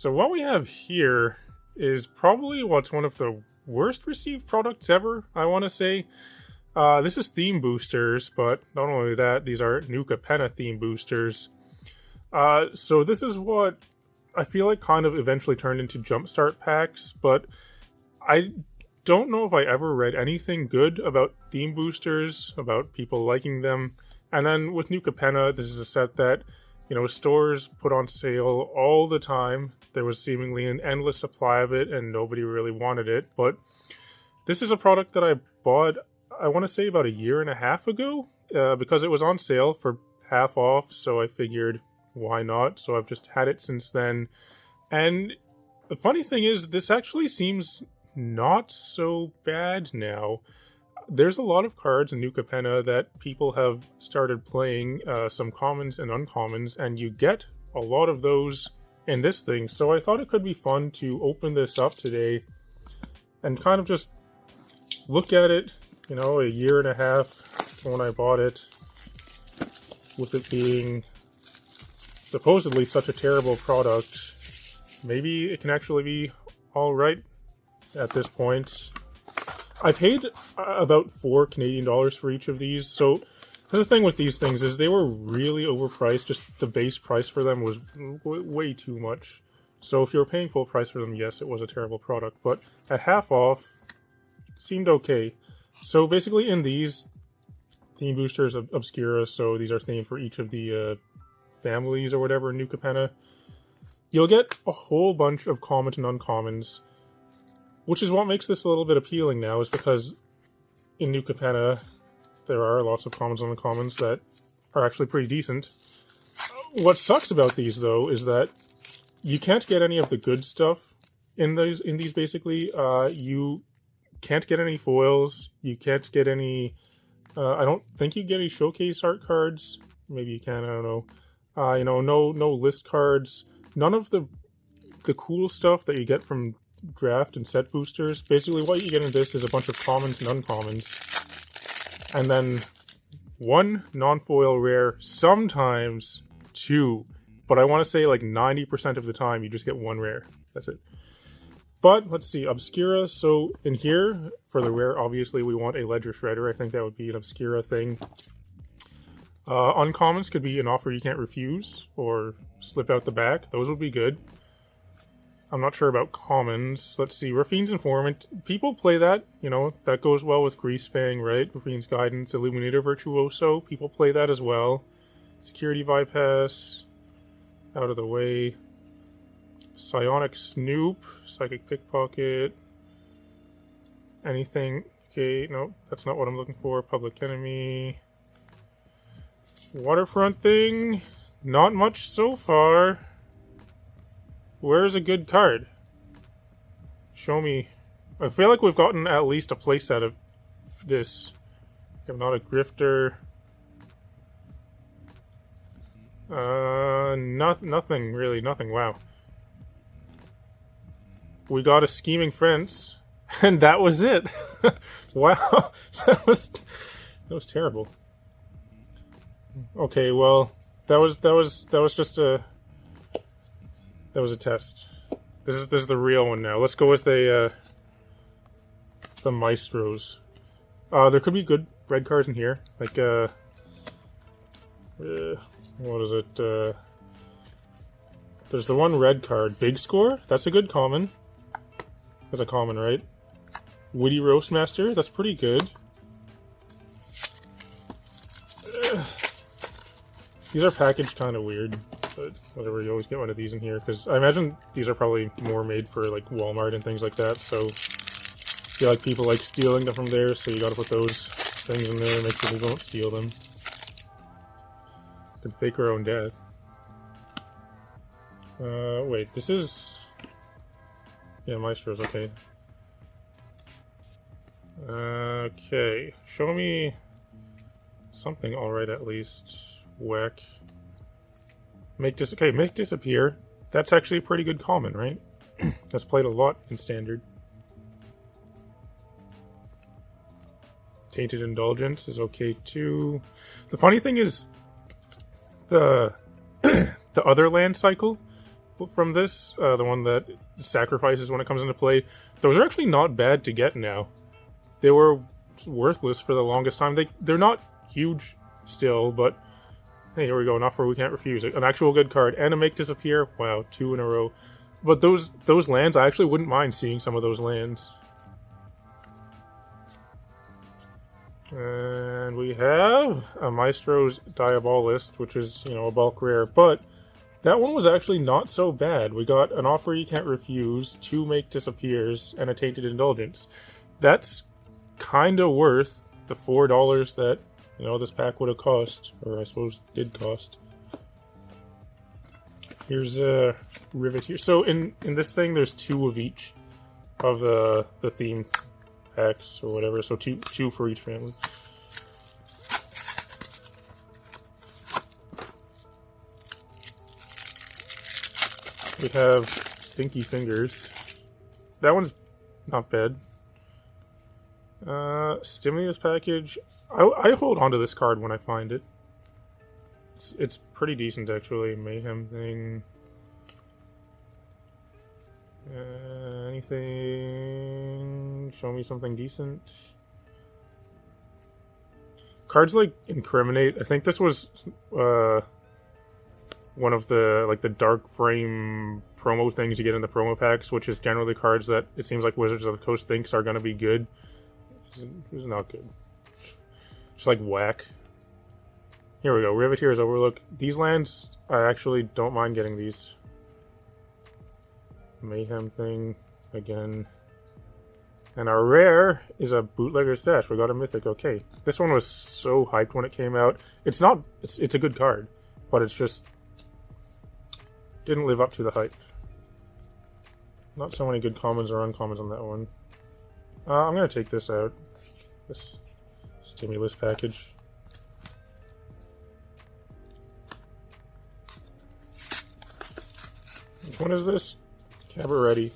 So what we have here is probably what's one of the worst received products ever, I want to say. This is theme boosters, but not only that, these are Nuka Penna theme boosters. So this is what I feel like kind of eventually turned into Jumpstart packs, but I don't know if I ever read anything good about theme boosters, about people liking them. And then with Nuka Penna, this is a set that, stores put on sale all the time. There was seemingly an endless supply of it, and nobody really wanted it. But this is a product that I bought, I want to say about a year and a half ago, because it was on sale for half off, so I figured, why not? So I've just had it since then. And the funny thing is, this actually seems not so bad now. There's a lot of cards in Nuka Penna that people have started playing, some commons and uncommons, and you get a lot of those in this thing. So I thought it could be fun to open this up today and kind of just look at it, a year and a half when I bought it, with it being supposedly such a terrible product. Maybe it can actually be alright at this point. I paid about $4 Canadian for each of these, so the thing with these things is they were really overpriced. Just the base price for them was way too much. So if you were paying full price for them, yes, it was a terrible product, but at half off, seemed okay. So basically in these theme boosters of Obscura, so these are themed for each of the families or whatever in Nuka Penna, you'll get a whole bunch of common and uncommons, which is what makes this a little bit appealing now, is because in Nuka Penna there are lots of commons and uncommons that are actually pretty decent. What sucks about these, though, is that you can't get any of the good stuff in these basically. You can't get any foils, you can't get any... I don't think you get any showcase art cards. Maybe you can, I don't know. No list cards. None of the cool stuff that you get from draft and set boosters. Basically what you get in this is a bunch of commons and uncommons. And then one non-foil rare, sometimes two. But I want to say like 90% of the time you just get one rare. That's it. But let's see, Obscura. So in here, for the rare, obviously we want a Ledger Shredder. I think that would be an Obscura thing. Uncommons could be an offer you can't refuse, or slip out the back. Those would be good. I'm not sure about commons. Let's see, Raffine's Informant. People play that, that goes well with Greasefang, right? Raffine's Guidance, Illuminator Virtuoso. People play that as well. Security Bypass. Out of the way. Psionic Snoop. Psychic Pickpocket. Anything. Okay, no, that's not what I'm looking for. Public Enemy. Waterfront thing. Not much so far. Where's a good card? Show me. I feel like we've gotten at least a playset of this. I'm not a grifter. Nothing really. Nothing. Wow. We got a Scheming Fence, and that was it. Wow, that was terrible. Okay, well, that was just a. That was a test. This is the real one now. Let's go with the Maestros. There could be good red cards in here. Like, what is it? There's the one red card. Big Score? That's a good common. That's a common, right? Witty Roastmaster? That's pretty good. These are packaged kind of weird. But whatever, you always get one of these in here, because I imagine these are probably more made for like Walmart and things like that, so I feel like people like stealing them from there, so you gotta put those things in there and make sure they don't steal them. You can fake our own death. Wait, this is... Yeah, Maestro's okay. Okay, show me something alright at least. Whack. Make Disappear. That's actually a pretty good common, right? That's played a lot in Standard. Tainted Indulgence is okay too. The funny thing is, the the other land cycle from this, the one that sacrifices when it comes into play, those are actually not bad to get now. They were worthless for the longest time. They're not huge still, but hey, here we go. An offer we can't refuse. An actual good card and a make disappear. Wow, 2 in a row. But those lands, I actually wouldn't mind seeing some of those lands. And we have a Maestro's Diabolist, which is, you know, a bulk rare, but that one was actually not so bad. We got an offer you can't refuse, 2 make disappears, and a Tainted Indulgence. That's kind of worth the $4 that, you know, this pack would have cost, or I suppose did cost. Here's a Rivet here. So in this thing, there's 2 of each of the theme packs or whatever. So two for each family. We have Stinky Fingers. That one's not bad. Stimulus package. I hold on to this card when I find it. It's pretty decent actually. Mayhem thing. Anything? Show me something decent. Cards like Incriminate. I think this was one of the dark frame promo things you get in the promo packs, which is generally cards that it seems like Wizards of the Coast thinks are going to be good. It's not good. Just like whack. Here we go. Riveteer's Overlook. These lands, I actually don't mind getting these. Mayhem thing again. And our rare is a Bootlegger's Stash. We got a mythic. Okay. This one was so hyped when it came out. It's a good card, but it's just didn't live up to the hype. Not so many good commons or uncommons on that one. I'm gonna take this out. This stimulus package. Which one is this? Cabaret.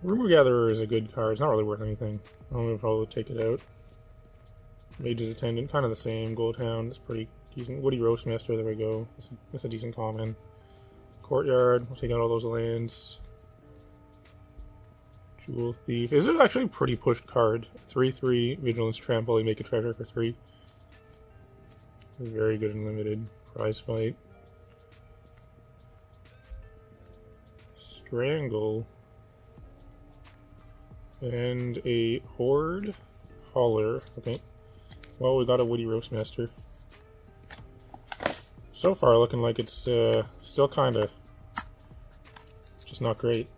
Rumor Gatherer is a good card. It's not really worth anything. I'm gonna probably take it out. Mage's Attendant, kind of the same. Goldhound, that's pretty decent. Woody Roastmaster, there we go. That's a decent common. Courtyard, we'll take out all those lands. Jewel Thief. This is actually a pretty pushed card. 3/3, Vigilance Trample, you make a treasure for 3. Very good and limited. Prize Fight. Strangle. And a Horde Hauler. Okay. Well, we got a Woody Roastmaster. So far, looking like it's still kind of just not great.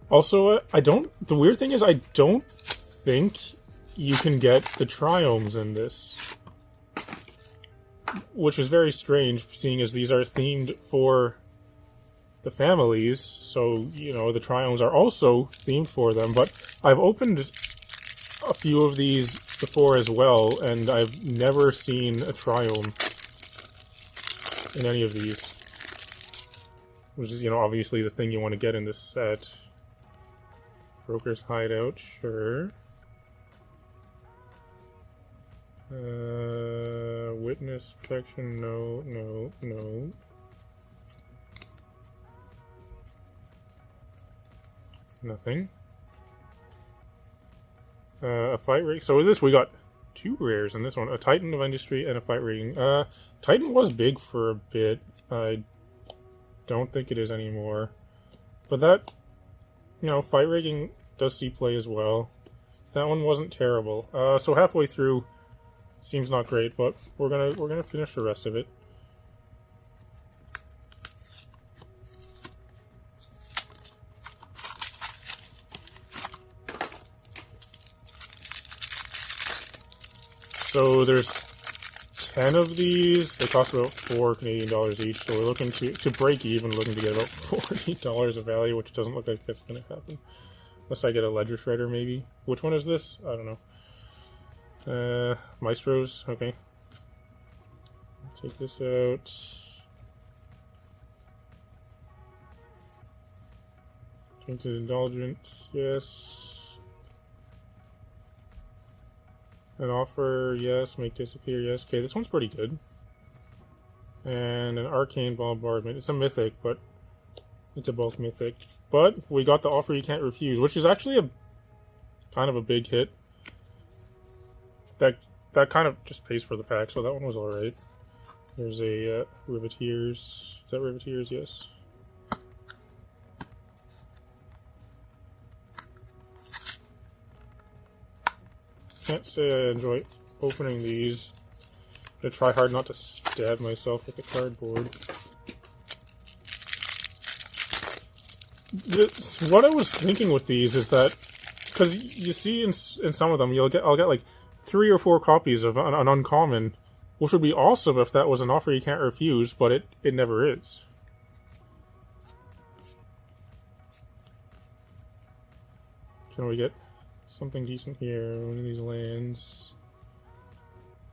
Also, the weird thing is I don't think you can get the Triomes in this. Which is very strange, seeing as these are themed for the families. So, you know, the Triomes are also themed for them. But I've opened a few of these before as well, and I've never seen a Triome in any of these. Which is, you know, obviously the thing you want to get in this set. Broker's Hideout, sure. Witness Protection, no. Nothing. A Fight Ring. So with this, we got 2 rares in this one. A Titan of Industry and a Fight Ring. Titan was big for a bit. I don't think it is anymore. But that, you know, Fight Rigging does see play as well. That one wasn't terrible. So halfway through, seems not great, but we're gonna finish the rest of it. So there's 10 of these. They cost about $4 Canadian each. So we're looking to break even, looking to get about $40 of value, which doesn't look like that's gonna happen. Unless I get a Ledger Shredder, maybe. Which one is this? I don't know. Maestro's. Okay. Take this out. Tainted Indulgence. Yes. An offer, yes. Make disappear, yes. Okay, this one's pretty good. And an arcane bombardment. It's a mythic, but it's a bulk mythic. But we got the offer you can't refuse, which is actually a kind of a big hit. That kind of just pays for the pack, so that one was alright. There's a Riveteers. Is that Riveteers? Yes. Can't say I enjoy opening these. I'm gonna try hard not to stab myself with the cardboard. What I was thinking with these is that, because you see in some of them, I'll get like 3 or 4 copies of an uncommon, which would be awesome if that was an offer you can't refuse, but it never is. Can we get something decent here? One of these lands,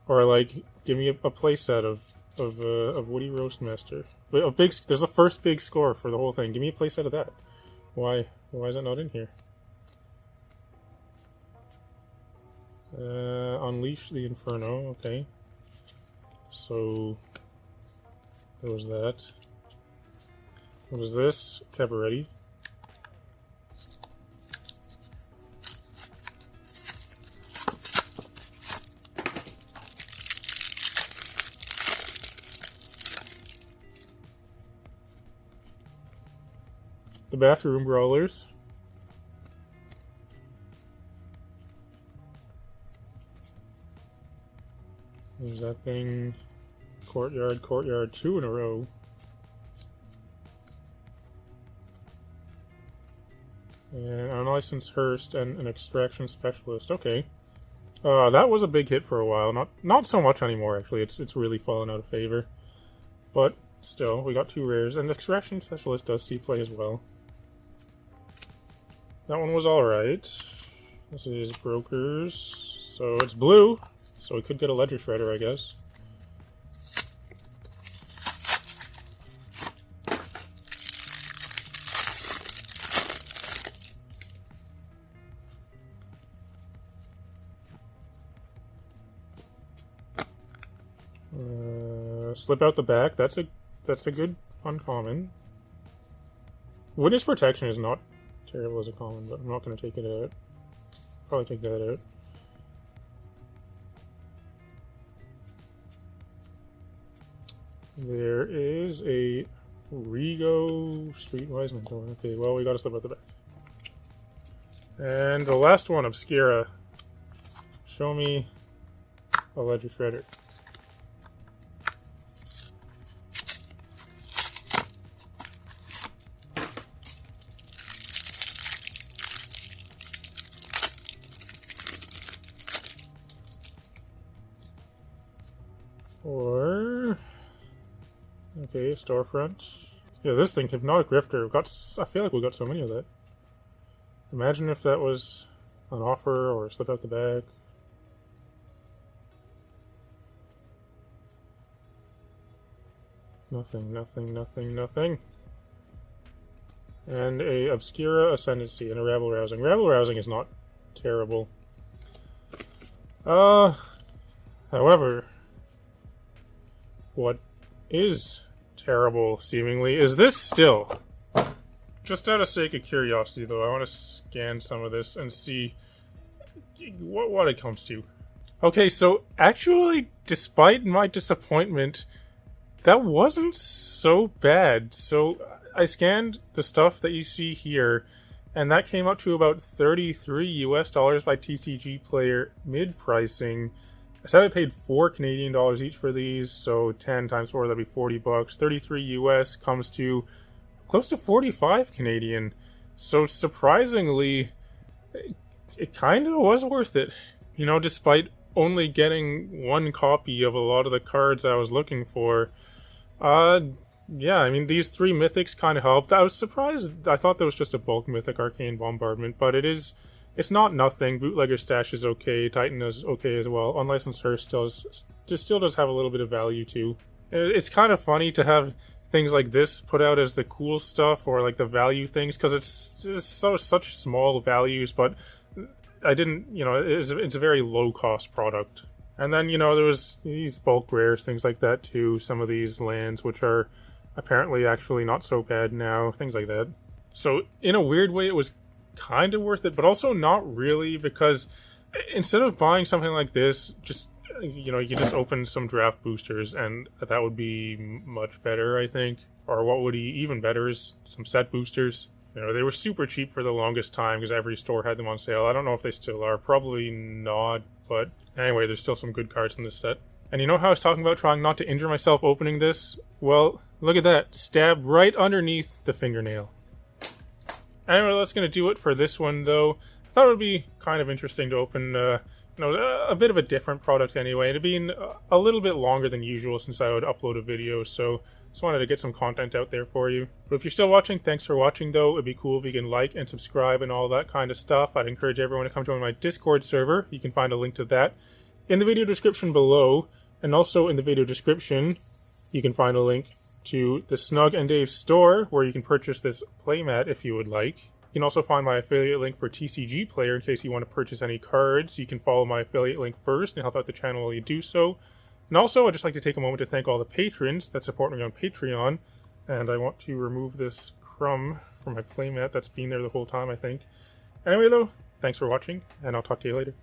or like give me a playset of Woody Roastmaster. There's the first big score for the whole thing. Give me a playset of that. Why is that not in here? Unleash the Inferno. Okay. So there was that. What is this? Cabaretti. The Bathroom Brawlers. There's that thing. Courtyard, 2 in a row. And an Unlicensed Hearst and an Extraction Specialist. Okay. That was a big hit for a while. Not so much anymore, actually. It's really fallen out of favor. But still, we got 2 rares. And Extraction Specialist does see play as well. That one was alright. This is Brokers. So it's blue. So we could get a Ledger Shredder, I guess. Slip out the back. That's a good uncommon. Witness Protection is not terrible as a common, but I'm not going to take it out. Probably take that out. There is a Rigo Streetwise Mentor. Okay, well, we got to slip out the back. And the last one, Obscura. Show me a Ledger Shredder. Or... okay, Storefront. Yeah, this thing, Hypnotic Grifter. I feel like we got so many of that. Imagine if that was an offer or slip out the bag. Nothing. And a Obscura Ascendancy and a Rabble Rousing. Rabble Rousing is not terrible. However, what is terrible, seemingly, is this still. Just out of sake of curiosity, though, I want to scan some of this and see what it comes to. Okay, so actually, despite my disappointment, that wasn't so bad. So I scanned the stuff that you see here, and that came up to about $33 US by TCG Player mid-pricing. I said I paid $4 Canadian each for these, so 10 times 4, that'd be $40. 33 US comes to close to 45 Canadian. So surprisingly, it kind of was worth it. You know, despite only getting 1 copy of a lot of the cards I was looking for. Yeah, I mean, these 3 mythics kind of helped. I was surprised. I thought that was just a bulk mythic, Arcane Bombardment, but it's not nothing. Bootlegger Stash is okay. Titan is okay as well. Unlicensed Hearst still does have a little bit of value too. It's kind of funny to have things like this put out as the cool stuff or like the value things, because it's such small values, but I didn't, it's a very low cost product. And then, there was these bulk rares, things like that too. Some of these lands, which are apparently actually not so bad now, things like that. So in a weird way, it was kind of worth it, but also not really, because instead of buying something like this, just, you just open some draft boosters, and that would be much better, I think. Or what would be even better is some set boosters. They were super cheap for the longest time because every store had them on sale. I don't know if they still are. Probably not. But anyway, there's still some good cards in this set. And you know how I was talking about trying not to injure myself opening this? Well, look at that. Stabbed right underneath the fingernail. Anyway, that's going to do it for this one, though. I thought it would be kind of interesting to open, a bit of a different product anyway. It'd been a little bit longer than usual since I would upload a video, so just wanted to get some content out there for you. But if you're still watching, thanks for watching, though. It'd be cool if you can like and subscribe and all that kind of stuff. I'd encourage everyone to come join my Discord server. You can find a link to that in the video description below. And also in the video description, you can find a link to the Snug and Dave store, where you can purchase this playmat if you would like. You can also find my affiliate link for TCG Player in case you want to purchase any cards. You can follow my affiliate link first and help out the channel while you do so. And also, I'd just like to take a moment to thank all the patrons that support me on Patreon. And I want to remove this crumb from my playmat that's been there the whole time, I think. Anyway, though, thanks for watching, and I'll talk to you later.